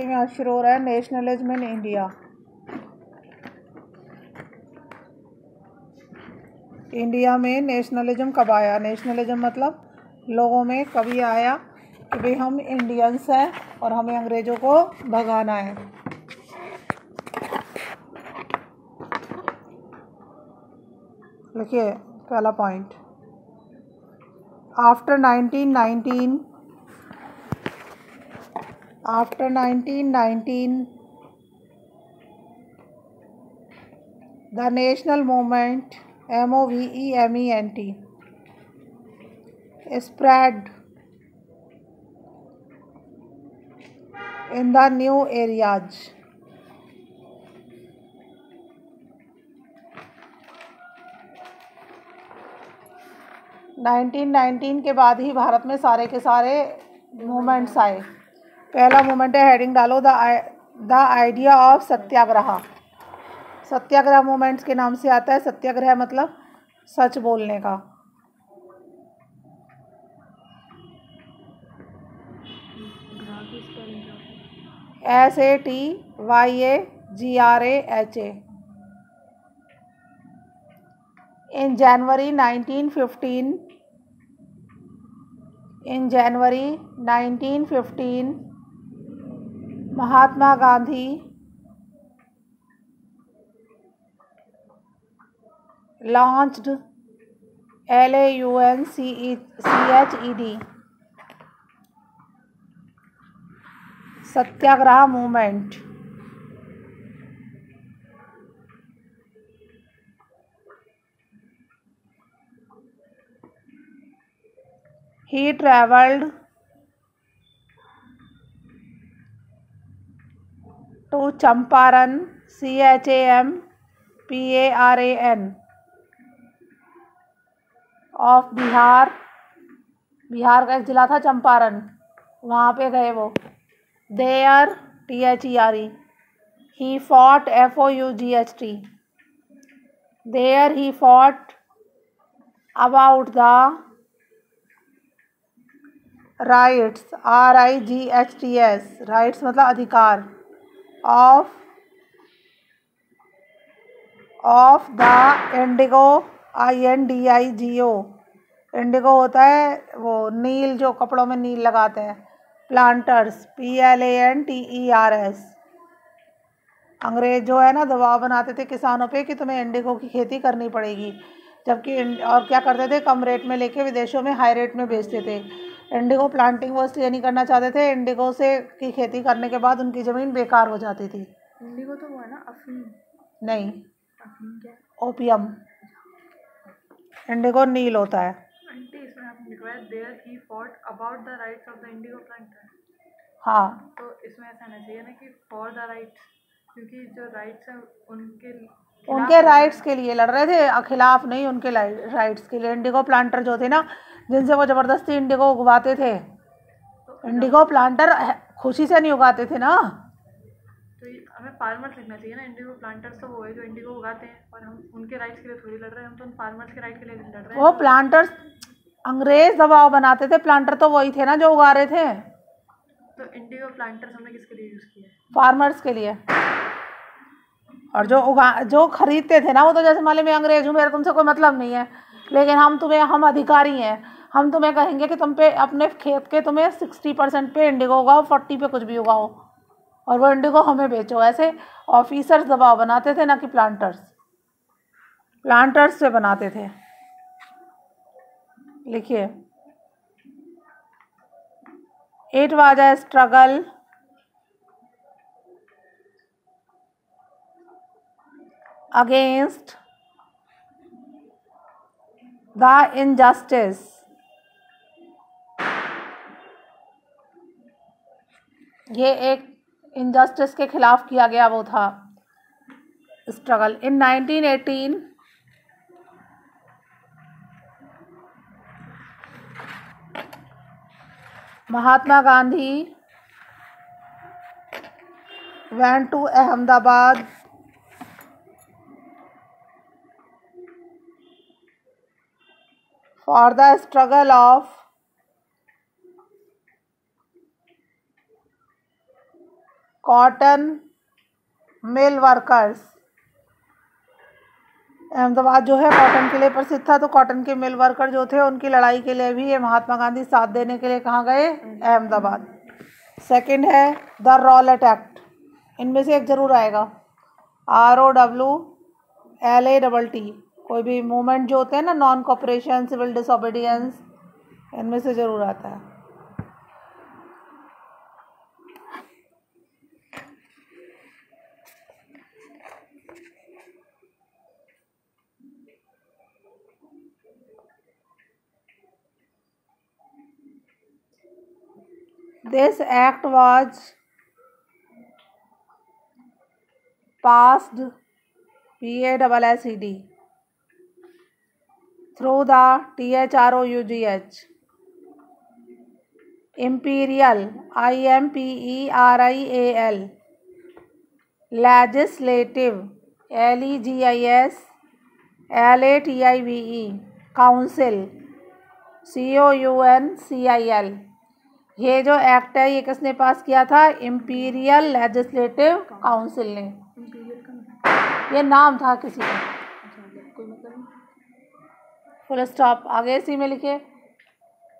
Copy में अक्षर हो रहा है नेशनलिज्म इन इंडिया। इंडिया में नेशनलिज्म कब आया? नेशनलिज्म मतलब लोगों में कभी आया कि भाई हम इंडियंस हैं और हमें अंग्रेज़ों को भगाना है। देखिए पहला point, after 1919 the national movement MOVEMENT spread in the new areas. (1919) के बाद ही भारत में सारे के सारे मूवमेंट्स आए। पहला मूवमेंट है, हेडिंग डालो, the idea of Satyagraha. Satyagraha movements के नाम से आता है। सत्याग्रह मतलब सच बोलने का। SATYAGRAHA। In January 1915, Mahatma Gandhi launched LAUNCHED Satyagraha movement. He traveled to Champaran, CHAMPARAN of Bihar. Bihar का एक जिला था चंपारण, वहाँ पे गए वो। There THERE he fought FOUGHT। There he fought about the rights RIGHTS rights मतलब अधिकार of the Indigo INDIGO। Indigo होता है वो नील, जो कपड़ों में नील लगाते हैं। Planters PLANTERS। अंग्रेज जो है ना दबाव बनाते थे किसानों पे कि तुम्हें इंडिगो की खेती करनी पड़ेगी, जबकि और क्या करते थे, कम रेट में लेके विदेशों में हाई रेट में बेचते थे। इंडिगो प्लांटिंग वो इसलिए नहीं करना चाहते थे, इंडिगो से की खेती करने के बाद उनकी ज़मीन बेकार हो जाती थी। इंडिगो तो हुआ ना अफीम? नहीं, अफीम क्या? ओपियम। इंडिगो नील होता है। आंटी इसमें आपने लिखवाया there he fought about the rights of the indigo planter. हाँ, तो इसमें ऐसा होना चाहिए ना कि फॉर द राइट्स, क्योंकि जो राइट्स हैं उनके राइट्स के लिए लड़ रहे थे, खिलाफ नहीं, उनके राइट्स के लिए। इंडिगो प्लांटर जो थे ना, जिनसे वो ज़बरदस्ती इंडिगो उगवाते थे, इंडिगो प्लांटर खुशी से नहीं उगाते थे ना। तो हमें फार्मर्स लिखना चाहिए ना। इंडिगो प्लांटर्स तो वो है जो इंडिगो उगाते हैं, और हम उनके राइट्स के लिए थोड़ी लड़ रहे हैं, हम तो उन फार्मर्स के राइट के लिए लड़ रहे हैं। वो प्लांटर्स अंग्रेज दबाव बनाते थे, प्लांटर तो वही थे ना जो उगा रहे थे। तो इंडिगो प्लांटर्स हमने किसके लिए यूज़ किया? फार्मर्स के लिए। और जो खरीदते थे ना, वो तो जैसे मान ली मैं अंग्रेज हूँ, मेरा तुमसे कोई मतलब नहीं है, लेकिन हम अधिकारी हैं, हम तुम्हें कहेंगे कि तुम पे अपने खेत के तुम्हें 60% पे इंडिगो उगाओ, 40 पे कुछ भी उगाओ, और वो इंडिगो हमें बेचो। ऐसे ऑफिसर्स दबाव बनाते थे ना कि प्लांटर्स से बनाते थे। लिखिए, it was a struggle against the injustice. ये एक इनजस्टिस के खिलाफ किया गया वो था struggle. In 1918 Mahatma Gandhi went to Ahmedabad for the struggle of cotton mill workers. Ahmedabad जो है कॉटन के लिए प्रसिद्ध था, तो कॉटन के मिल वर्कर जो थे उनकी लड़ाई के लिए भी ये महात्मा गांधी साथ देने के लिए कहाँ गए? अहमदाबाद। सेकंड है द रॉलेट एक्ट। इनमें से एक जरूर आएगा, ROWLATT। कोई भी मूवमेंट जो होते हैं ना, नॉन कॉपरेशन, सिविल डिसोबीडियंस, इनमें से जरूर आता है। This act was passed PASSED through the THROUGH Imperial IMPERIAL Legislative LEGISLATIVE Council COUNCIL। ये जो एक्ट है ये किसने पास किया था? इम्पीरियल लेजिस्लेटिव काउंसिल ने। ये नाम था किसी का, फुल स्टॉप, आगे इसी में लिखे।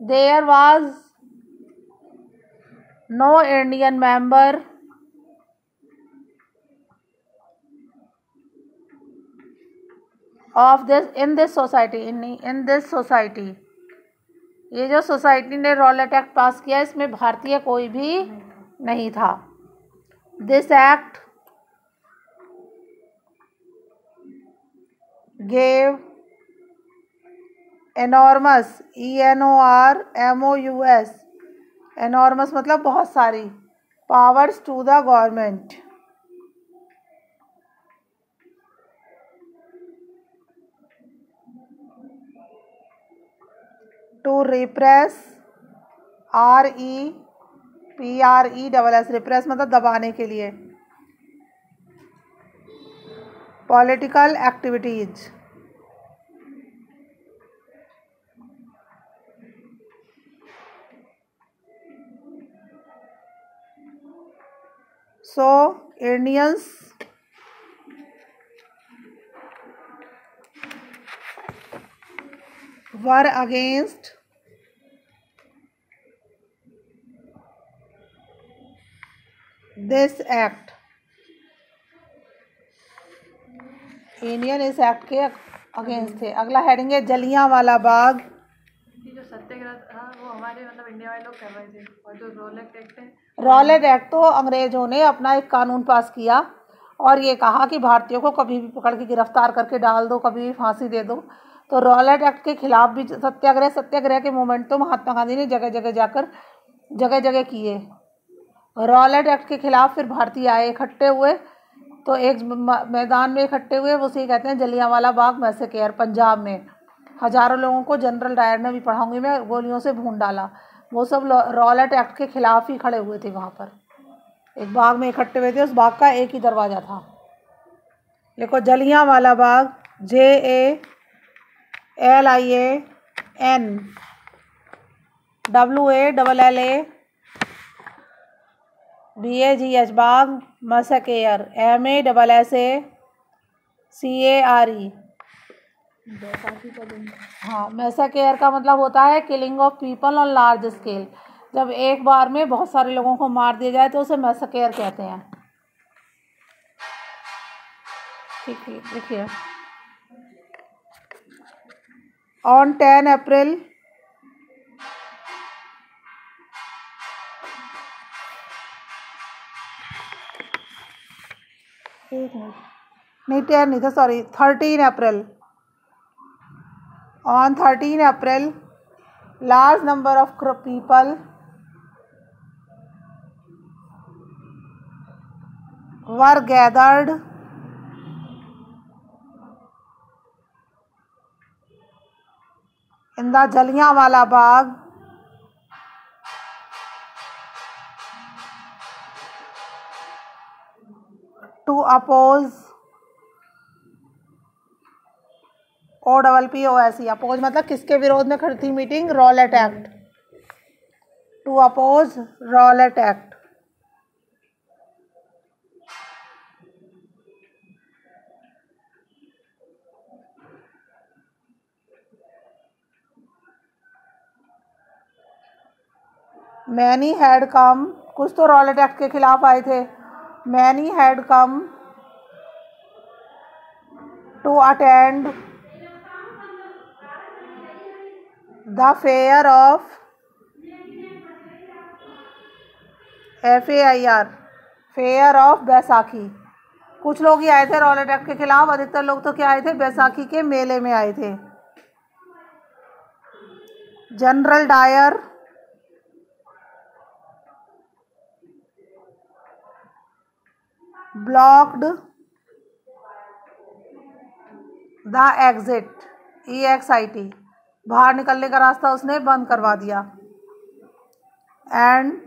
There was no Indian member of this in this society. ये जो सोसाइटी ने रॉलेट एक्ट पास किया इसमें भारतीय कोई भी नहीं था। This act gave enormous ENORMOUS, enormous मतलब बहुत सारी, powers to the government to repress REPRESS, repress मतलब दबाने के लिए, political activities. So Indians were against this act। Indian इस एक्ट के अगेंस्ट थे। अगला हेडिंग है जलियांवाला बाग। ये जो सत्याग्रह था वो हमारे मतलब इंडिया वाले लोग कर रहे थे, और जो रॉलेट एक्ट है, रॉलेट एक्ट तो अंग्रेजों ने अपना एक कानून पास किया और ये कहा कि भारतीयों को कभी भी पकड़ के गिरफ्तार करके डाल दो, कभी भी फांसी दे दो। तो रॉलेट एक्ट के खिलाफ भी सत्याग्रह के मूवमेंट तो महात्मा गांधी ने जगह जगह किए। रॉलेट एक्ट के खिलाफ फिर भारतीय आए, इकट्ठे हुए, तो एक मैदान में इकट्ठे हुए, वो उसे कहते हैं जलियांवाला बाग मैसेकेयर, पंजाब में। हजारों लोगों को जनरल डायर ने भी पढ़ाऊंगी मैं गोलियों से भून डाला। वो सब रॉलेट एक्ट के खिलाफ ही खड़े हुए थे। वहाँ पर एक बाग में इकट्ठे हुए थे, उस बाग का एक ही दरवाज़ा था। देखो जलियांवाला बाग, JALIANWALLABAGH, बाग, मैसेकेयर MASSACARE। हाँ, मैसेकेयर का मतलब होता है killing of people on large scale. जब एक बार में बहुत सारे लोगों को मार दिया जाए तो उसे मैसेकेयर कहते हैं। ठीक है, देखिए ऑन 10 अप्रैल नहीं 10 नहीं था, sorry 13 April. On 13 April, large number of people were gathered in the Jallianwala Bagh to oppose OPPOS। Oppose मतलब किसके विरोध में खड़ी थी meeting? Rowlatt act. To oppose Rowlatt act. Many had come, कुछ तो रॉलेट एक्ट के खिलाफ आए थे। Many had come to attend the fair of FAIR, fair of Baisakhi. कुछ लोग ही आए थे रॉलेट एक्ट के खिलाफ, अधिकतर लोग तो क्या आए थे, बैसाखी के मेले में आए थे। General Dyer blocked the exit, EXIT, बाहर निकलने का रास्ता उसने बंद करवा दिया। And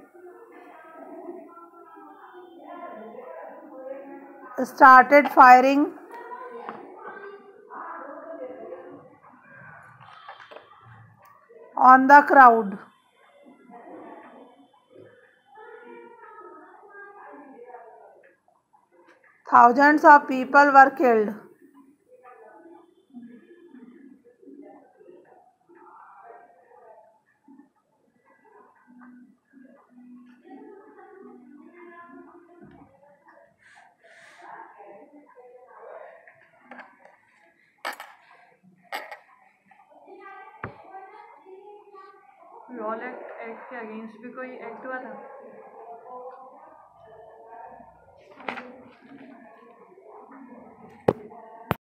started firing on the crowd. Thousands of people were killed. Rowlatt act के अगेंस्ट भी कोई एक्ट हुआ था?